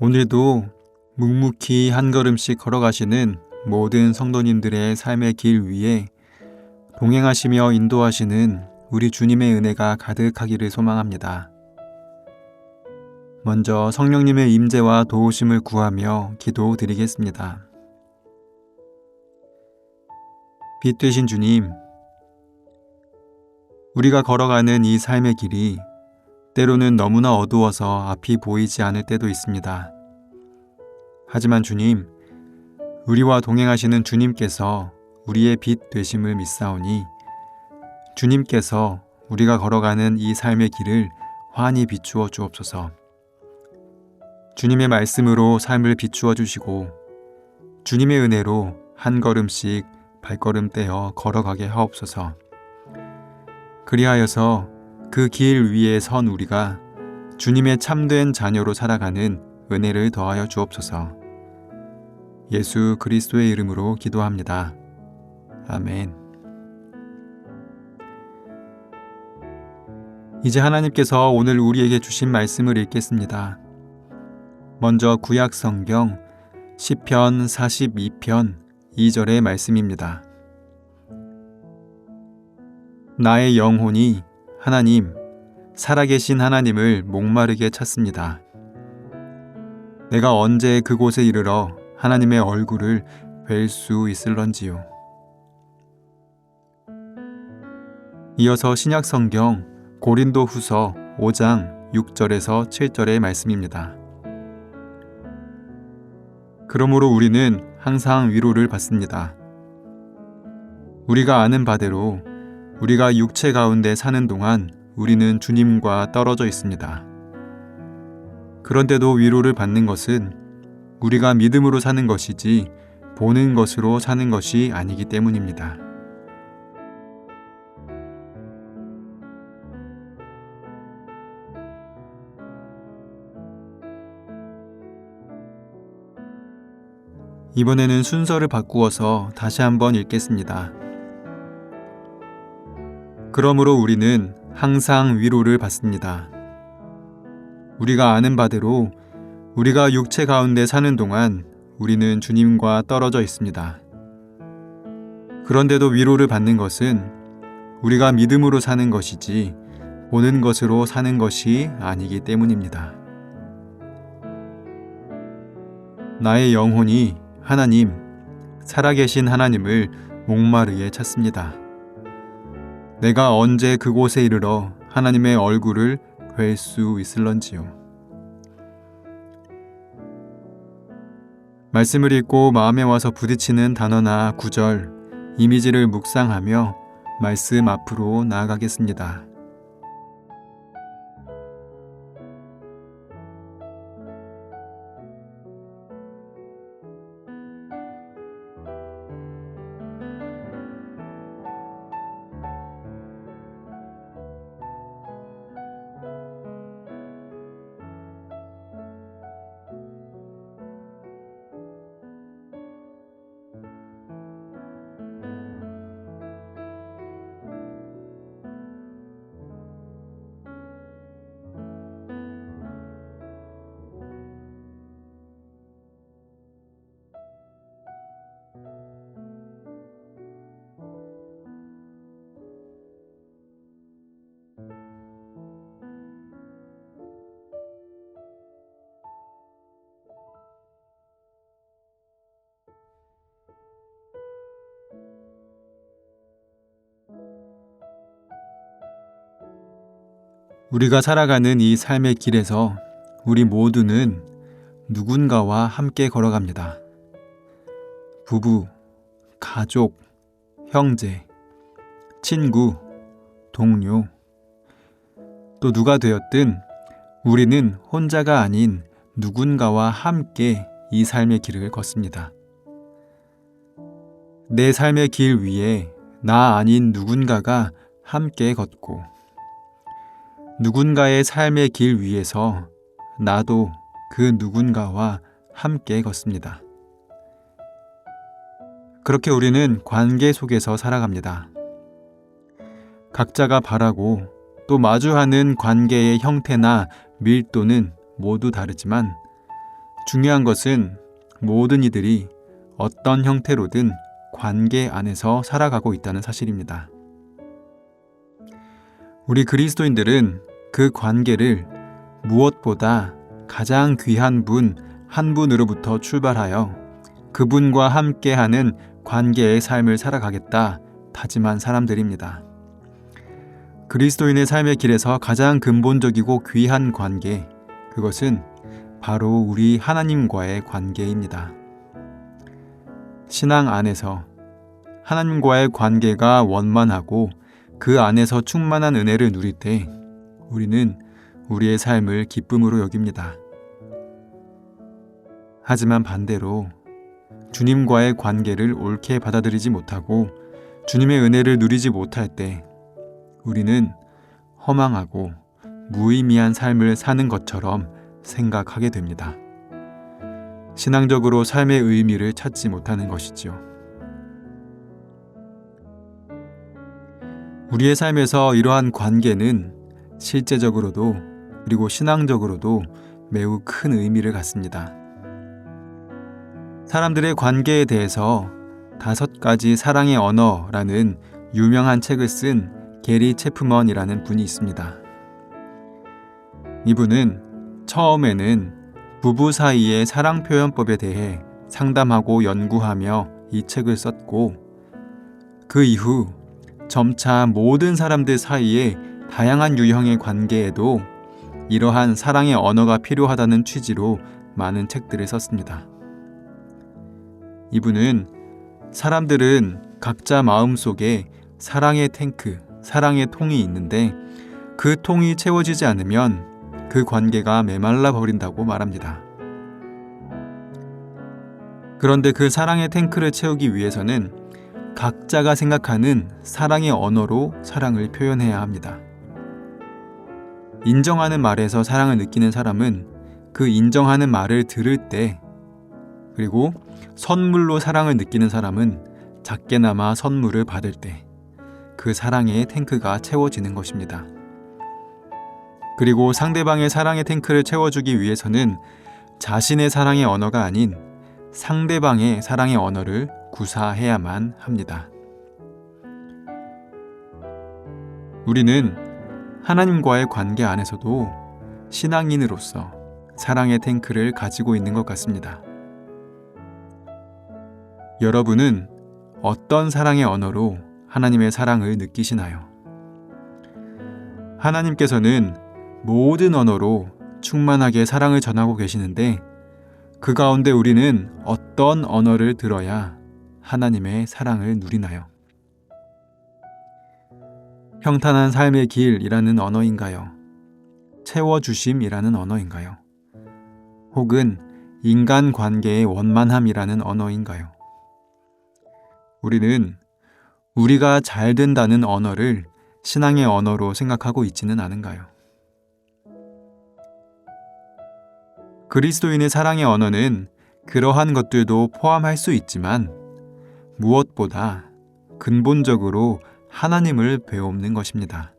오늘도 묵묵히 한 걸음씩 걸어가시는 모든 성도님들의 삶의 길 위에 동행하시며 인도하시는 우리 주님의 은혜가 가득하기를 소망합니다. 먼저 성령님의 임재와 도우심을 구하며 기도드리겠습니다. 빛 되신 주님, 우리가 걸어가는 이 삶의 길이 때로는 너무나 어두워서 앞이 보이지 않을 때도 있습니다. 하지만 주님, 우리와 동행하시는 주님께서 우리의 빛 되심을 믿사오니 주님께서 우리가 걸어가는 이 삶의 길을 환히 비추어 주옵소서. 주님의 말씀으로 삶을 비추어 주시고 주님의 은혜로 한 걸음씩 발걸음 떼어 걸어가게 하옵소서. 그리하여서 그 길 위에 선 우리가 주님의 참된 자녀로 살아가는 은혜를 더하여 주옵소서. 예수 그리스도의 이름으로 기도합니다. 아멘. 이제 하나님께서 오늘 우리에게 주신 말씀을 읽겠습니다. 먼저 구약 성경 시편 42편 2절의 말씀입니다. 나의 영혼이 하나님, 살아계신 하나님을 목마르게 찾습니다. 내가 언제 그곳에 이르러 하나님의 얼굴을 뵐 수 있을런지요. 이어서 신약 성경 고린도 후서 5장 6절에서 7절의 말씀입니다. 그러므로 우리는 항상 위로를 받습니다. 우리가 아는 바대로 우리가 육체 가운데 사는 동안 우리는 주님과 떨어져 있습니다. 그런데도 위로를 받는 것은 우리가 믿음으로 사는 것이지 보는 것으로 사는 것이 아니기 때문입니다. 이번에는 순서를 바꾸어서 다시 한번 읽겠습니다. 그러므로 우리는 항상 위로를 받습니다. 우리가 아는 바대로 우리가 육체 가운데 사는 동안 우리는 주님과 떨어져 있습니다. 그런데도 위로를 받는 것은 우리가 믿음으로 사는 것이지 보는 것으로 사는 것이 아니기 때문입니다. 나의 영혼이 하나님, 살아계신 하나님을 목마르게 찾습니다. 내가 언제 그곳에 이르러 하나님의 얼굴을 뵐 수 있을런지요. 말씀을 읽고 마음에 와서 부딪히는 단어나 구절, 이미지를 묵상하며 말씀 앞으로 나아가겠습니다. 우리가 살아가는 이 삶의 길에서 우리 모두는 누군가와 함께 걸어갑니다. 부부, 가족, 형제, 친구, 동료, 또 누가 되었든 우리는 혼자가 아닌 누군가와 함께 이 삶의 길을 걷습니다. 내 삶의 길 위에 나 아닌 누군가가 함께 걷고 누군가의 삶의 길 위에서 나도 그 누군가와 함께 걷습니다. 그렇게 우리는 관계 속에서 살아갑니다. 각자가 바라고 또 마주하는 관계의 형태나 밀도는 모두 다르지만 중요한 것은 모든 이들이 어떤 형태로든 관계 안에서 살아가고 있다는 사실입니다. 우리 그리스도인들은 그 관계를 무엇보다 가장 귀한 분 한 분으로부터 출발하여 그분과 함께하는 관계의 삶을 살아가겠다 다짐한 사람들입니다. 그리스도인의 삶의 길에서 가장 근본적이고 귀한 관계, 그것은 바로 우리 하나님과의 관계입니다. 신앙 안에서 하나님과의 관계가 원만하고 그 안에서 충만한 은혜를 누릴 때 우리는 우리의 삶을 기쁨으로 여깁니다. 하지만 반대로 주님과의 관계를 옳게 받아들이지 못하고 주님의 은혜를 누리지 못할 때 우리는 허망하고 무의미한 삶을 사는 것처럼 생각하게 됩니다. 신앙적으로 삶의 의미를 찾지 못하는 것이지요. 우리의 삶에서 이러한 관계는 실제적으로도 그리고 신앙적으로도 매우 큰 의미를 갖습니다. 사람들의 관계에 대해서 5가지 사랑의 언어라는 유명한 책을 쓴 게리 체프먼이라는 분이 있습니다. 이분은 처음에는 부부 사이의 사랑 표현법에 대해 상담하고 연구하며 이 책을 썼고 그 이후 점차 모든 사람들 사이에 다양한 유형의 관계에도 이러한 사랑의 언어가 필요하다는 취지로 많은 책들을 썼습니다. 이분은 사람들은 각자 마음속에 사랑의 탱크, 사랑의 통이 있는데 그 통이 채워지지 않으면 그 관계가 메말라 버린다고 말합니다. 그런데 그 사랑의 탱크를 채우기 위해서는 각자가 생각하는 사랑의 언어로 사랑을 표현해야 합니다. 인정하는 말에서 사랑을 느끼는 사람은 그 인정하는 말을 들을 때, 그리고 선물로 사랑을 느끼는 사람은 작게나마 선물을 받을 때 그 사랑의 탱크가 채워지는 것입니다. 그리고 상대방의 사랑의 탱크를 채워주기 위해서는 자신의 사랑의 언어가 아닌 상대방의 사랑의 언어를 구사해야만 합니다. 우리는 하나님과의 관계 안에서도 신앙인으로서 사랑의 탱크를 가지고 있는 것 같습니다. 여러분은 어떤 사랑의 언어로 하나님의 사랑을 느끼시나요? 하나님께서는 모든 언어로 충만하게 사랑을 전하고 계시는데 그 가운데 우리는 어떤 언어를 들어야 하나님의 사랑을 누리나요? 평탄한 삶의 길이라는 언어인가요? 채워주심이라는 언어인가요? 혹은 인간관계의 원만함이라는 언어인가요? 우리는 우리가 잘 된다는 언어를 신앙의 언어로 생각하고 있지는 않은가요? 그리스도인의 사랑의 언어는 그러한 것들도 포함할 수 있지만 무엇보다 근본적으로 하나님을 배우는 것입니다.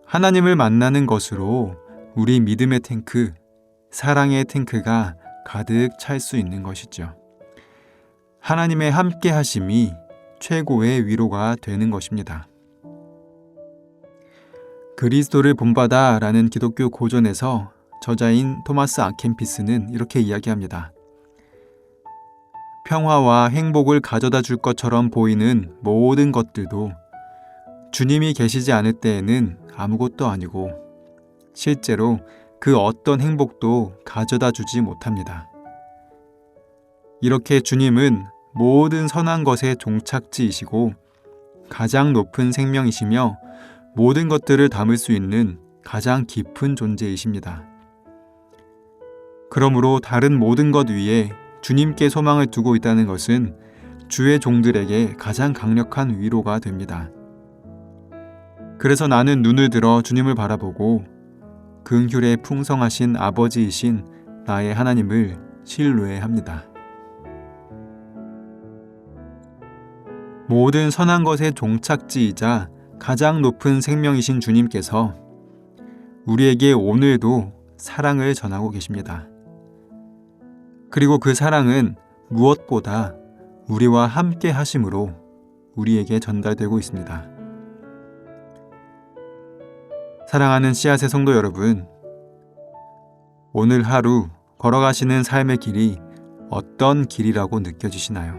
하나님을 만나는 것으로 우리 믿음의 탱크, 사랑의 탱크가 가득 찰 수 있는 것이죠. 하나님의 함께 하심이 최고의 위로가 되는 것입니다. 그리스도를 본받아 라는 기독교 고전에서 저자인 토마스 아켄피스는 이렇게 이야기합니다. 평화와 행복을 가져다 줄 것처럼 보이는 모든 것들도 주님이 계시지 않을 때에는 아무것도 아니고 실제로 그 어떤 행복도 가져다 주지 못합니다. 이렇게 주님은 모든 선한 것의 종착지이시고 가장 높은 생명이시며 모든 것들을 담을 수 있는 가장 깊은 존재이십니다. 그러므로 다른 모든 것 위에 주님께 소망을 두고 있다는 것은 주의 종들에게 가장 강력한 위로가 됩니다. 그래서 나는 눈을 들어 주님을 바라보고 긍휼에 풍성하신 아버지이신 나의 하나님을 신뢰합니다. 모든 선한 것의 종착지이자 가장 높은 생명이신 주님께서 우리에게 오늘도 사랑을 전하고 계십니다. 그리고 그 사랑은 무엇보다 우리와 함께 하심으로 우리에게 전달되고 있습니다. 사랑하는 씨앗의 성도 여러분, 오늘 하루 걸어가시는 삶의 길이 어떤 길이라고 느껴지시나요?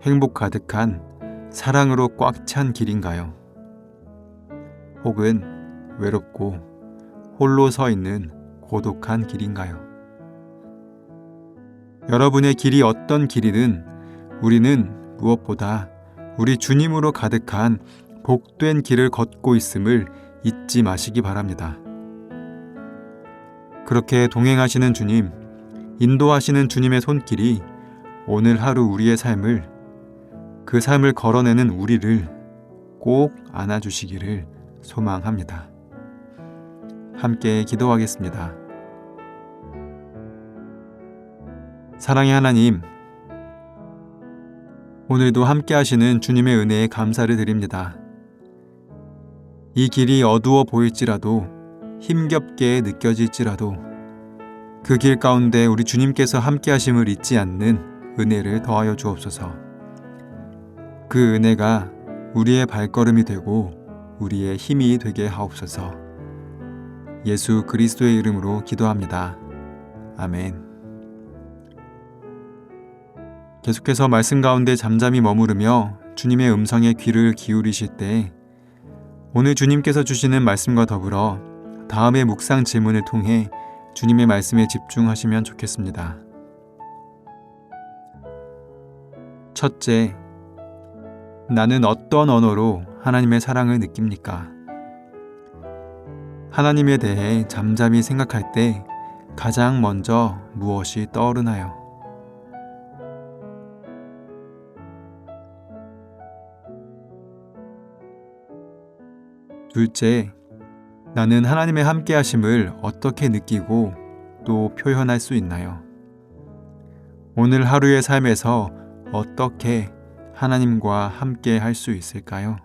행복 가득한 사랑으로 꽉 찬 길인가요? 혹은 외롭고 홀로 서 있는 고독한 길인가요? 여러분의 길이 어떤 길이든 우리는 무엇보다 우리 주님으로 가득한 복된 길을 걷고 있음을 잊지 마시기 바랍니다. 그렇게 동행하시는 주님, 인도하시는 주님의 손길이 오늘 하루 우리의 삶을, 그 삶을 걸어내는 우리를 꼭 안아주시기를 소망합니다. 함께 기도하겠습니다. 사랑의 하나님, 오늘도 함께 하시는 주님의 은혜에 감사를 드립니다. 이 길이 어두워 보일지라도, 힘겹게 느껴질지라도 그 길 가운데 우리 주님께서 함께 하심을 잊지 않는 은혜를 더하여 주옵소서. 그 은혜가 우리의 발걸음이 되고 우리의 힘이 되게 하옵소서. 예수 그리스도의 이름으로 기도합니다. 아멘. 계속해서 말씀 가운데 잠잠히 머무르며 주님의 음성에 귀를 기울이실 때 오늘 주님께서 주시는 말씀과 더불어 다음의 묵상 질문을 통해 주님의 말씀에 집중하시면 좋겠습니다. 첫째, 나는 어떤 언어로 하나님의 사랑을 느낍니까? 하나님에 대해 잠잠히 생각할 때 가장 먼저 무엇이 떠오르나요? 둘째, 나는 하나님의 함께 하심을 어떻게 느끼고 또 표현할 수 있나요? 오늘 하루의 삶에서 어떻게 하나님과 함께 할 수 있을까요?